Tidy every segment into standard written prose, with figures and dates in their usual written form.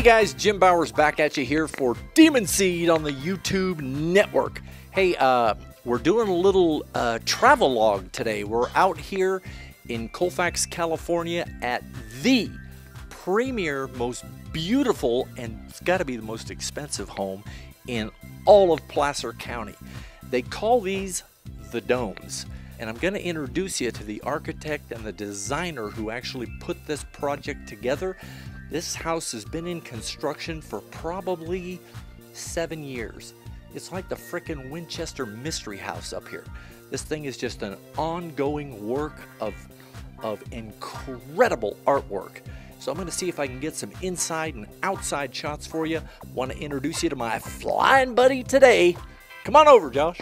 guys, Jim Bowers back at you here for Demunseed on the YouTube network. Hey, we're doing a little travel log today. We're out here in Colfax, California at the premier, most beautiful, and it's got to be the most expensive home in all of Placer County. They call these the Domes. And I'm going to introduce you to the architect and the designer who actually put this project together. This house has been in construction for probably 7 years. It's like the frickin' Winchester Mystery House up here. This thing is just an ongoing work of incredible artwork. So I'm going to see if I can get some inside and outside shots for you. Want to introduce you to my flying buddy today. Come on over, Josh.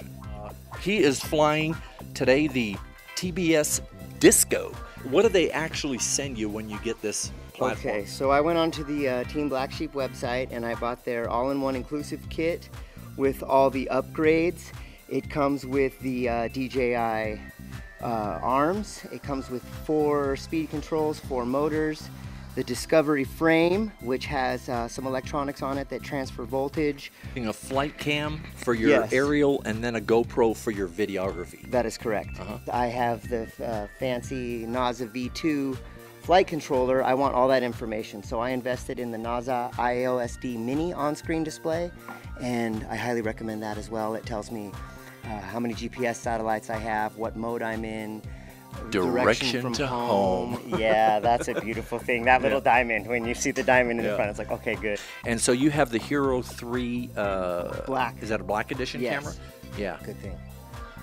He is flying today the TBS Disco. What do they actually send you when you get this platform? Okay, so I went onto the Team Black Sheep website and I bought their all-in-one inclusive kit with all the upgrades. It comes with the DJI arms. It comes with 4 speed controls, 4 motors, the Discovery frame, which has some electronics on it that transfer voltage. A flight cam for your aerial and then a GoPro for your videography. That is correct. I have the fancy NASA V2 flight controller. I want all that information, so I invested in the NASA IOSD Mini on-screen display, and I highly recommend that as well. It tells me how many GPS satellites I have, what mode I'm in, direction from to home. Yeah, that's a beautiful thing. That little diamond, when you see the diamond in the front, it's like, okay, good. And so you have the Hero 3 black. Is that a black edition camera? Yeah. Good thing.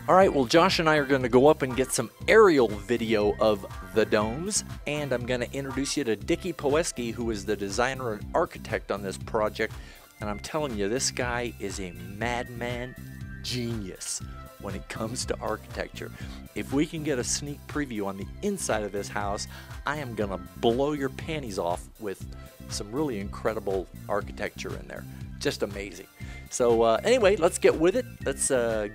All right, well, Josh and I are going to go up and get some aerial video of the domes, and I'm going to introduce you to Dickie Poeski, who is the designer and architect on this project. And I'm telling you, this guy is a madman genius when it comes to architecture. If we can get a sneak preview on the inside of this house, I am gonna blow your panties off with some really incredible architecture in there. Just amazing. So anyway, let's get with it. Let's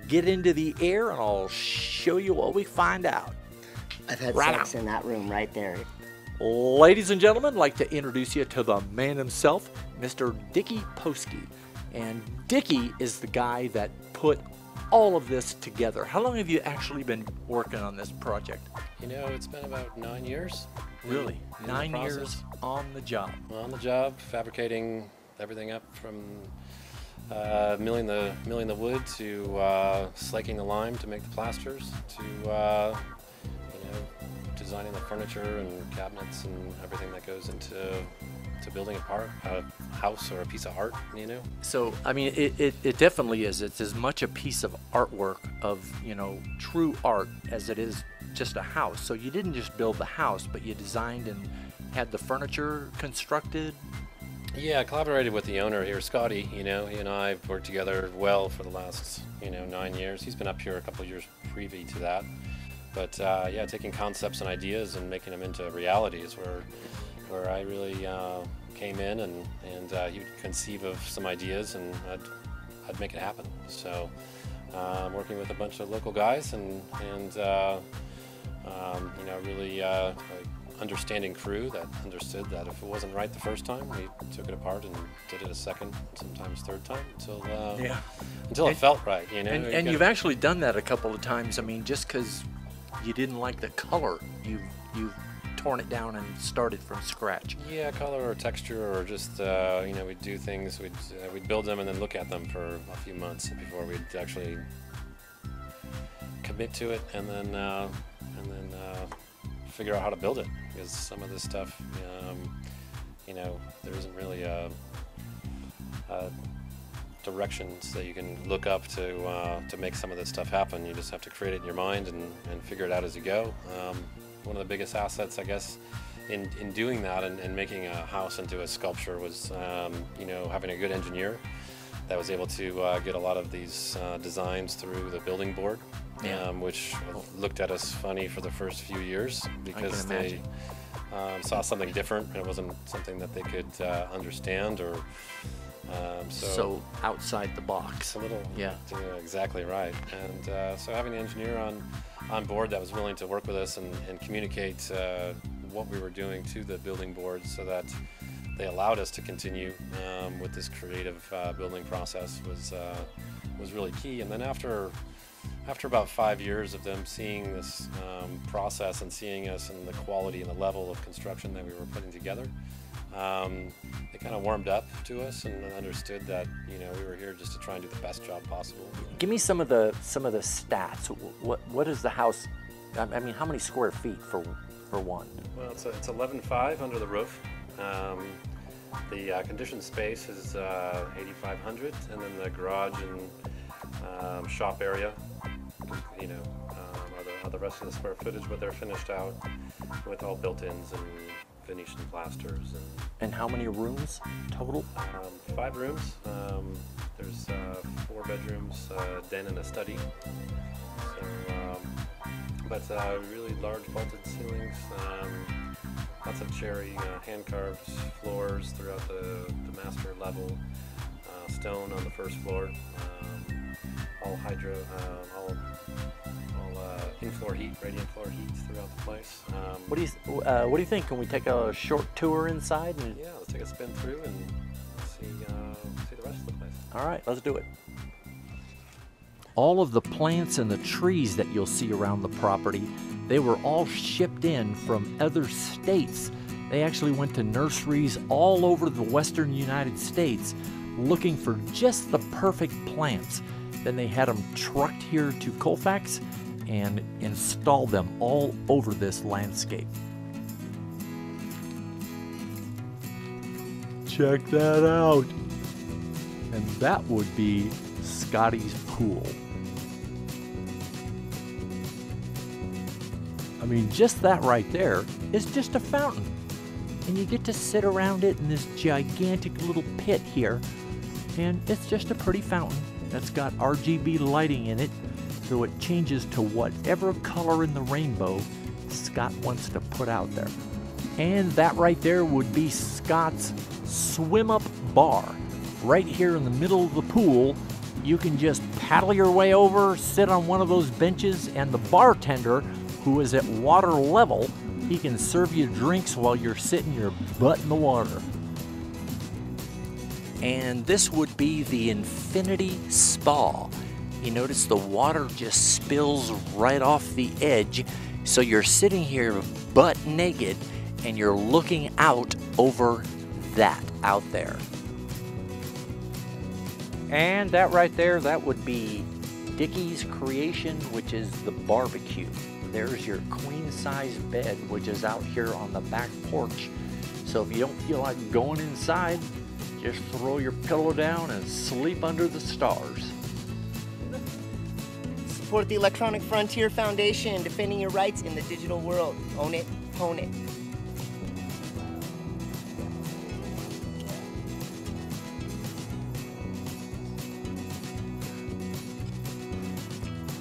get into the air and I'll show you what we find out. I've had sex in that room right there. Ladies and gentlemen, I'd like to introduce you to the man himself, Mr. Dickie Poeski. And Dickie is the guy that put all of this together. How long have you actually been working on this project? You know, it's been about 9 years. Really? 9 years on the job? On the job, fabricating everything up from milling the wood to slaking the lime to make the plasters to you know, designing the furniture and cabinets and everything that goes into building a house or a piece of art, you know. So I mean, it definitely is. It's as much a piece of artwork of, you know, true art as it is just a house. So you didn't just build the house, but you designed and had the furniture constructed. Yeah, I collaborated with the owner here, Scotty. You know, he and I have worked together well for the last 9 years. He's been up here a couple of years previous to that. But yeah, taking concepts and ideas and making them into reality is where I really came in, and he would conceive of some ideas and I'd make it happen. So I'm working with a bunch of local guys and you know, really understanding crew that understood that if it wasn't right the first time, we took it apart and did it a second, sometimes third time until it felt right, you know. And you've actually done that a couple of times. I mean, just because you didn't like the color, you've torn it down and started from scratch. Yeah, color or texture or just you know, we'd do things, we'd build them and then look at them for a few months before we'd actually commit to it and then figure out how to build it, because some of this stuff, you know, there isn't really a directions that you can look up to make some of this stuff happen. You just have to create it in your mind and figure it out as you go. One of the biggest assets, I guess, in doing that and making a house into a sculpture was, you know, having a good engineer that was able to get a lot of these designs through the building board, which looked at us funny for the first few years because they saw something different and it wasn't something that they could understand or so outside the box. A little, yeah, exactly right. And so having an engineer on board that was willing to work with us and communicate what we were doing to the building board so that they allowed us to continue with this creative building process was really key. And then after about 5 years of them seeing this process and seeing us and the quality and the level of construction that we were putting together, they kind of warmed up to us and understood that, you know, we were here just to try and do the best job possible. Give me some of the stats. What is the house? I mean, how many square feet for one? Well, it's 11.5 under the roof. The conditioned space is 8,500, and then the garage and shop area, you know, are the rest of the square footage, but they're finished out with all built-ins and Venetian plasters. And how many rooms total? 5 rooms. There's 4 bedrooms, a den and a study. So, but really large vaulted ceilings, lots of cherry hand-carved floors throughout the master level, stone on the first floor, all hydro, all in-floor heat, radiant floor heat throughout the place. What do you think? Can we take a short tour inside? Yeah, let's take a spin through and see the rest of the place. All right, let's do it. All of the plants and the trees that you'll see around the property, they were all shipped in from other states. They actually went to nurseries all over the western United States looking for just the perfect plants. Then they had them trucked here to Colfax and installed them all over this landscape. Check that out. And that would be Scotty's pool. I mean, just that right there is just a fountain. And you get to sit around it in this gigantic little pit here. And it's just a pretty fountain that's got RGB lighting in it, so it changes to whatever color in the rainbow Scott wants to put out there. And that right there would be Scott's swim-up bar. Right here in the middle of the pool, you can just paddle your way over, sit on one of those benches, and the bartender, who is at water level, he can serve you drinks while you're sitting your butt in the water. And this would be the Infinity Spa. You notice the water just spills right off the edge, so you're sitting here butt naked and you're looking out over that out there. And that right there, that would be Dickies Creation, which is the barbecue. There's your queen size bed, which is out here on the back porch. So if you don't feel like going inside, just throw your pillow down and sleep under the stars. Support the Electronic Frontier Foundation, defending your rights in the digital world. Own it, hone it.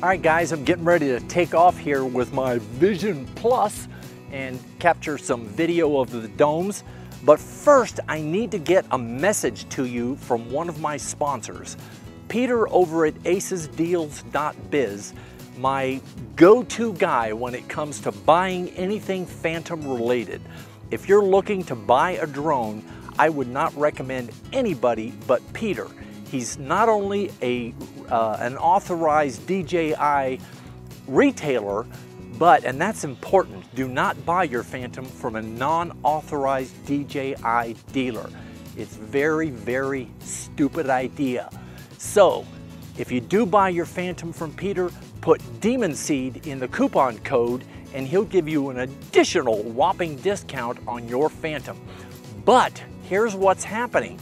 All right, guys, I'm getting ready to take off here with my Vision Plus and capture some video of the domes. But first, I need to get a message to you from one of my sponsors, Peter over at acesdeals.biz, my go-to guy when it comes to buying anything Phantom related. If you're looking to buy a drone, I would not recommend anybody but Peter. He's not only an authorized DJI retailer, but, and that's important, do not buy your Phantom from a non-authorized DJI dealer. It's very, very stupid idea. So, if you do buy your Phantom from Peter, put Demunseed in the coupon code and he'll give you an additional whopping discount on your Phantom. But here's what's happening.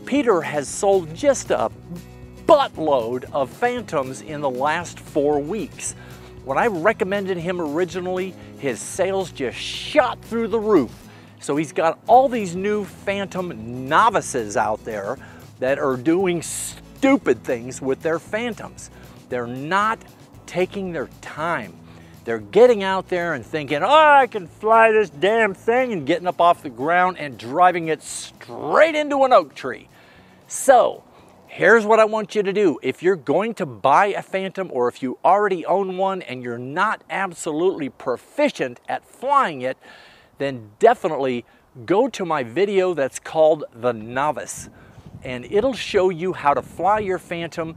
Peter has sold just a buttload of Phantoms in the last 4 weeks. When I recommended him originally, his sales just shot through the roof. So he's got all these new Phantom novices out there that are doing stupid things with their Phantoms. They're not taking their time. They're getting out there and thinking, oh, I can fly this damn thing, and getting up off the ground and driving it straight into an oak tree. So, here's what I want you to do. If you're going to buy a Phantom, or if you already own one and you're not absolutely proficient at flying it, then definitely go to my video that's called The Novice, and it'll show you how to fly your Phantom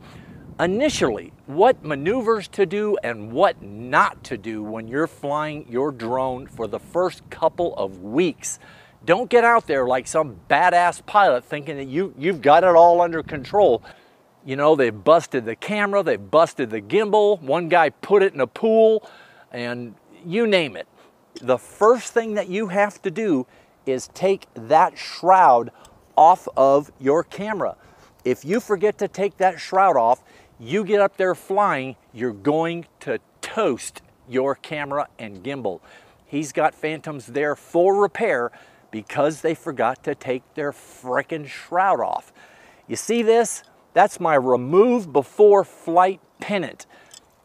initially, what maneuvers to do and what not to do when you're flying your drone for the first couple of weeks. Don't get out there like some badass pilot thinking that you've got it all under control. You know, they've busted the camera, they've busted the gimbal, one guy put it in a pool, and you name it. The first thing that you have to do is take that shroud off of your camera. If you forget to take that shroud off, you get up there flying, you're going to toast your camera and gimbal. He's got Phantoms there for repair because they forgot to take their frickin' shroud off. You see this? That's my remove before flight pennant.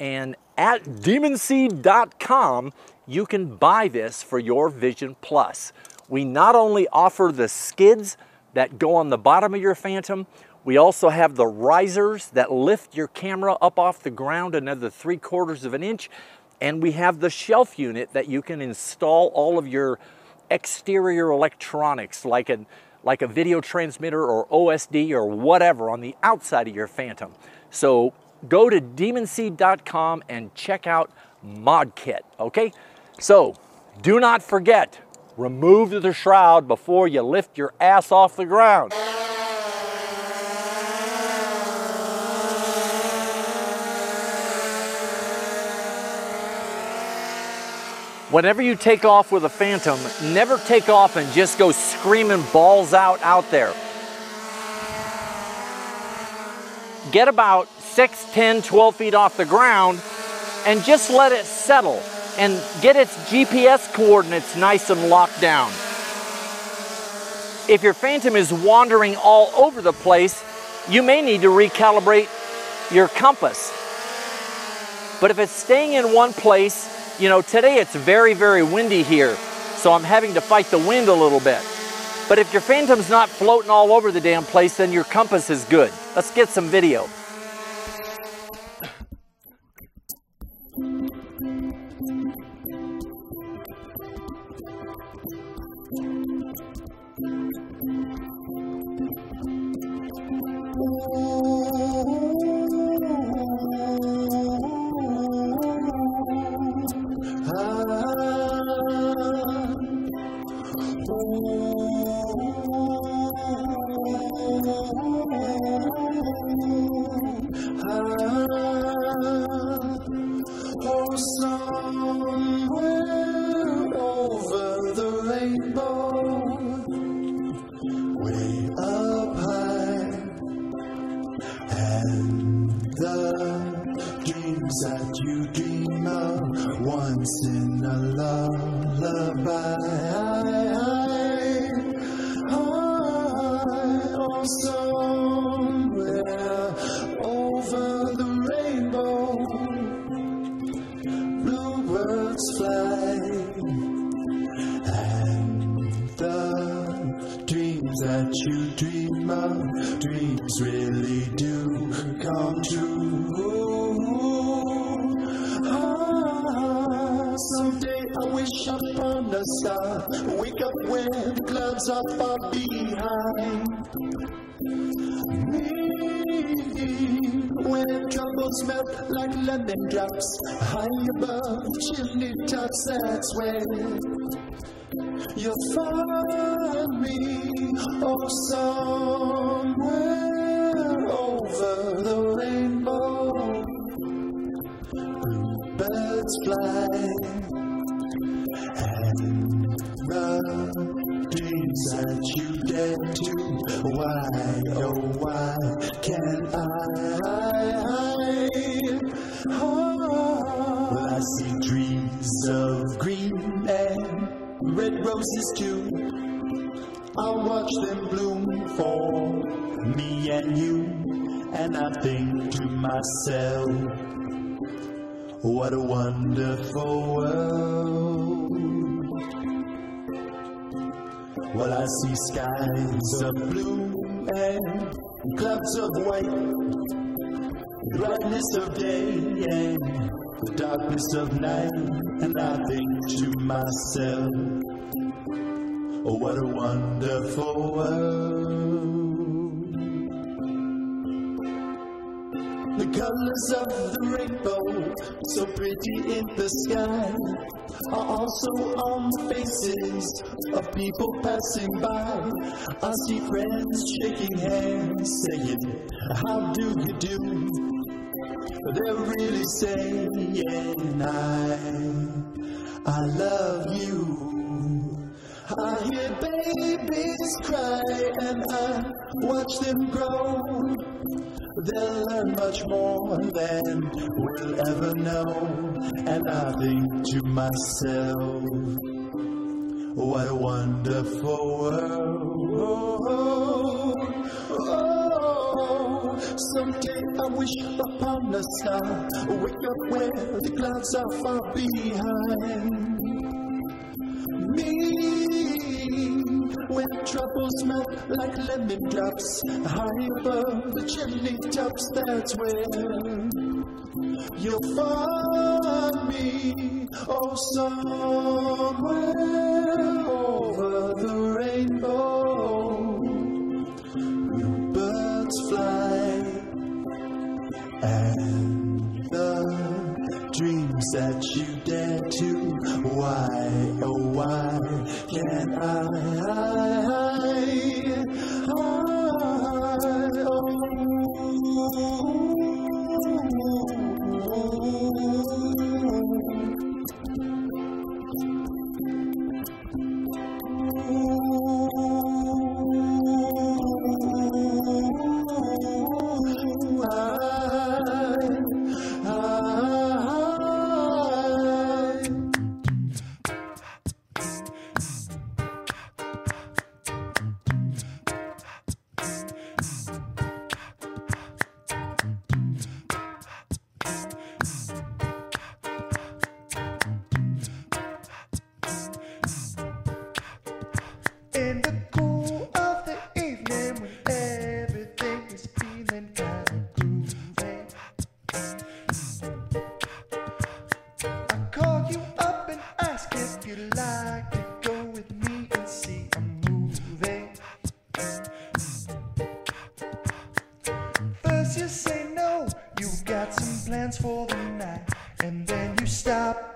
And at Demunseed.com, you can buy this for your Vision Plus. We not only offer the skids that go on the bottom of your Phantom, we also have the risers that lift your camera up off the ground another 3/4 of an inch. And we have the shelf unit that you can install all of your exterior electronics like a video transmitter or OSD or whatever on the outside of your Phantom. So go to Demunseed.com and check out Mod Kit, okay? So do not forget, remove the shroud before you lift your ass off the ground. Whenever you take off with a Phantom, never take off and just go screaming balls out there. Get about 6, 10, 12 feet off the ground and just let it settle and get its GPS coordinates nice and locked down. If your Phantom is wandering all over the place, you may need to recalibrate your compass. But if it's staying in one place, you know, today it's very, very windy here, so I'm having to fight the wind a little bit. But if your Phantom's not floating all over the damn place, then your compass is good. Let's get some video. That you dream of once in a lullaby. Oh, somewhere over the rainbow, bluebirds fly, and the dreams that you dream of, dreams really do come true. Someday I wish upon a star, wake up when clouds are far behind me, when troubles melt like lemon drops high above chimney tops. That's when you'll find me. Oh, somewhere over the rainbow, birds fly, and the dreams that you dare to, why, oh why can't I? Oh, I see trees of green and red roses too. I'll watch them bloom for me and you, and I think to myself, what a wonderful world. Well, I see skies of blue and clouds of white, brightness of day and the darkness of night, and I think to myself, Oh, what a wonderful world. The colors of the rainbow, so pretty in the sky, are also on the faces of people passing by. I see friends shaking hands, saying, how do you do? They're really saying, I love you. I hear babies cry and I watch them grow. They'll learn much more than we'll ever know. And I think to myself, what a wonderful world. Oh, someday I wish upon a star, wake up where the clouds are far behind me. When troubles melt like lemon drops high above the chimney tops, that's where you'll find me. Oh, somewhere over the rainbow, birds fly, and the dreams that you dare to, why, oh why can't I, In the cool of the evening when everything is feeling kind of groovy, I call you up and ask if you'd like to go with me and see a movie. First you say no, you got some plans for the night, and then you stop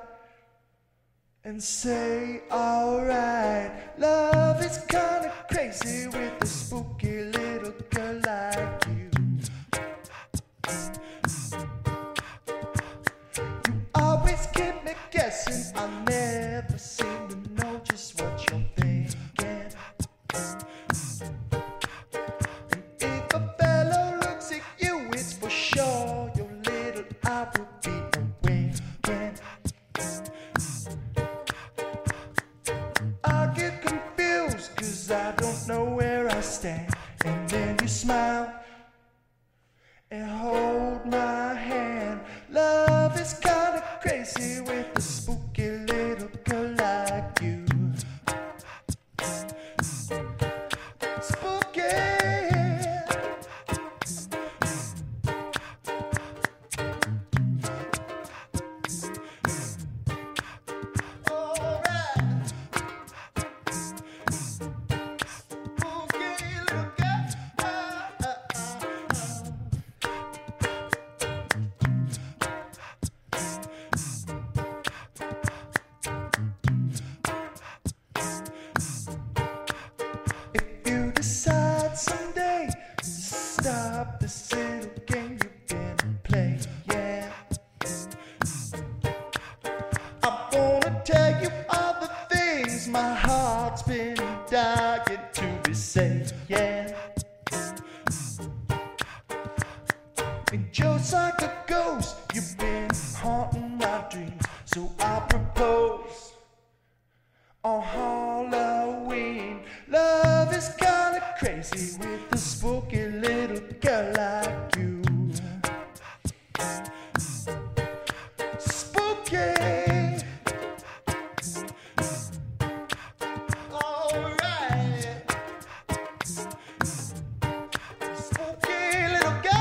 and say, alright. Love is kinda crazy with a spooky little girl like you. You always keep me guessing, I never seem to know just what you're thinking. And if a fellow looks at you, it's for sure your little eye will be winking. I get confused cause I don't know where I stand. And then you smile and hold my hand. Love is kinda crazy with a spooky little girl like you. Spooky. Decide someday to stop this little game you've been playing. I wanna tell you all the things my heart's been dying to be saying. And just like a ghost, you've been haunting my dreams. So I propose on Halloween. Love is kinda crazy with a spooky little girl like you. Spooky. Alright. Spooky little girl.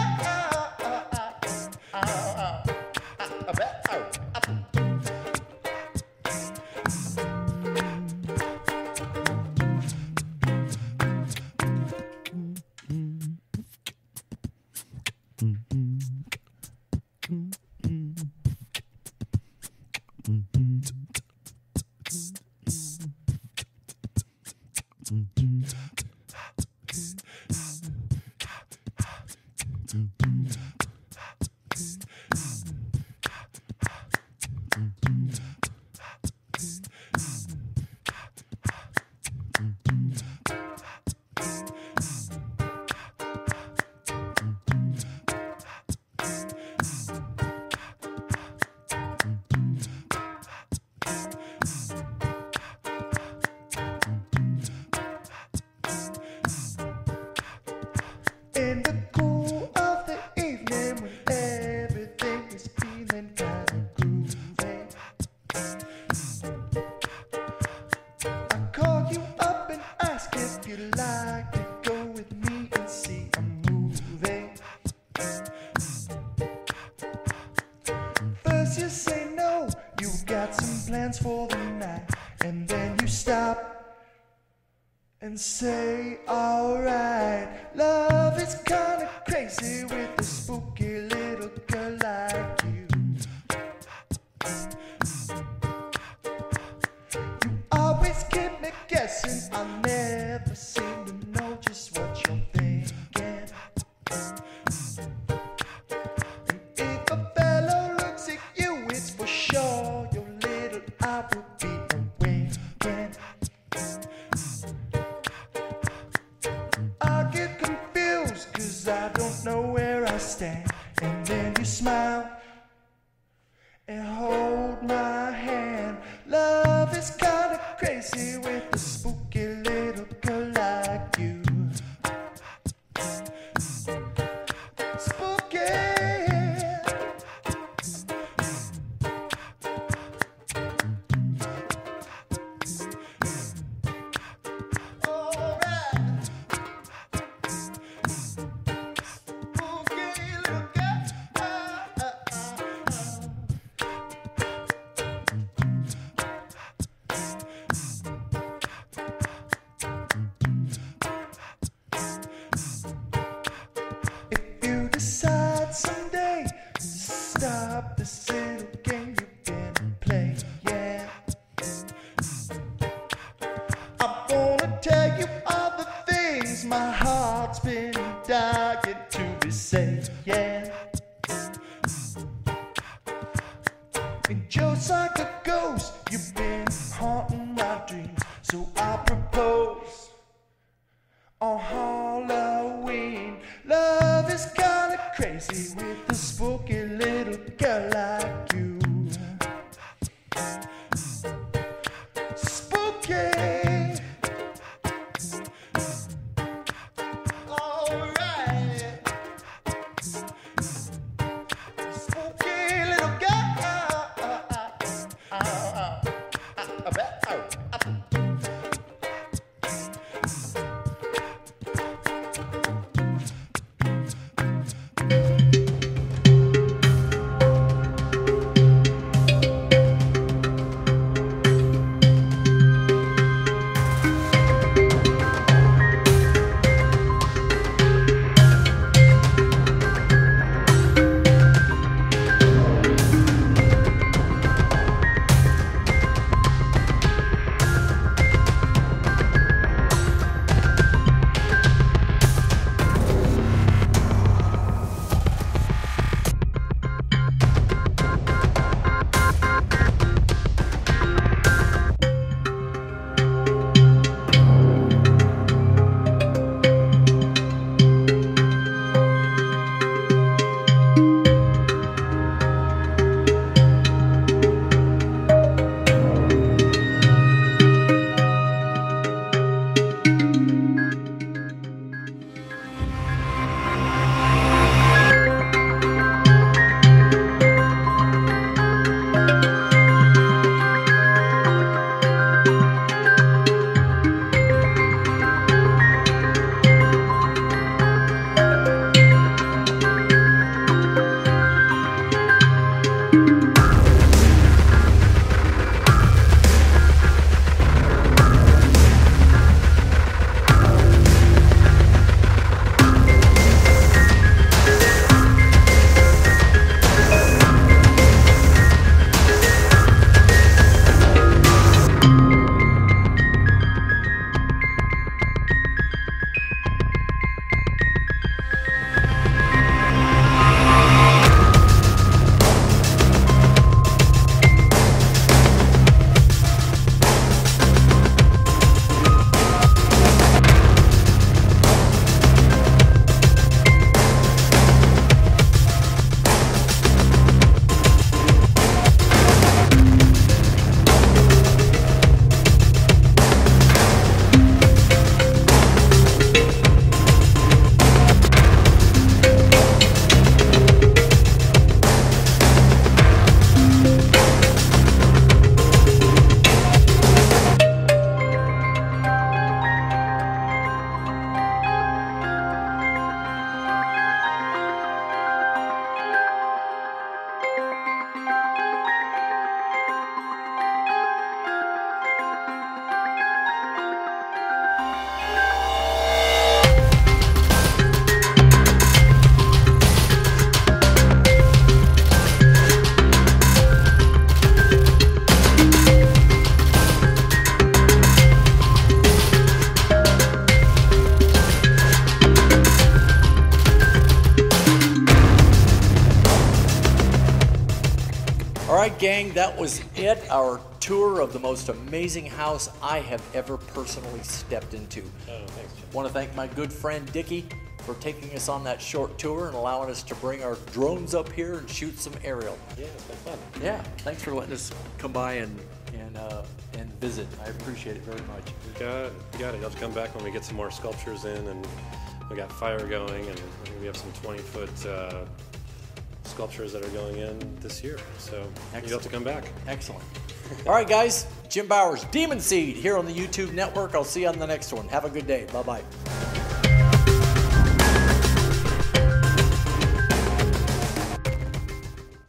first you say no, you got some plans for the night, and then you stop and say, alright. Love is kinda crazy with a spooky little girl like you. You always keep me guessing, I never seem to know just what you're thinking. And if a fellow looks at you, it's for sure your little eye will be a-winking. I get confused cause I don't know where I stand. And then you smile and hold my hand. Love is kinda crazy with a spooky little girl like you. Spooky. Decide someday to stop this little game you've been playing. I'm gonna tell you all the things my heart's been dying to be saying. And just like a ghost, you've been haunting my dreams. So I propose on Halloween. Love is kinda crazy with a spooky little girl like you. Spooky. Alright. Spooky little girl. All right, gang, that was it. Our tour of the most amazing house I have ever personally stepped into. Oh, thanks, Jim. Want to thank my good friend Dickie for taking us on that short tour and allowing us to bring our drones up here and shoot some aerial. Yeah, it's been fun. Yeah, thanks for letting us come by and visit. I appreciate it very much. You got it. You got it. You'll have to come back when we get some more sculptures in, and we got fire going, and I think we have some 20-foot sculptures that are going in this year. So you'll have to come back. Excellent. All right, guys. Jim Bowers, Demunseed, here on the YouTube network. I'll see you on the next one. Have a good day. Bye-bye.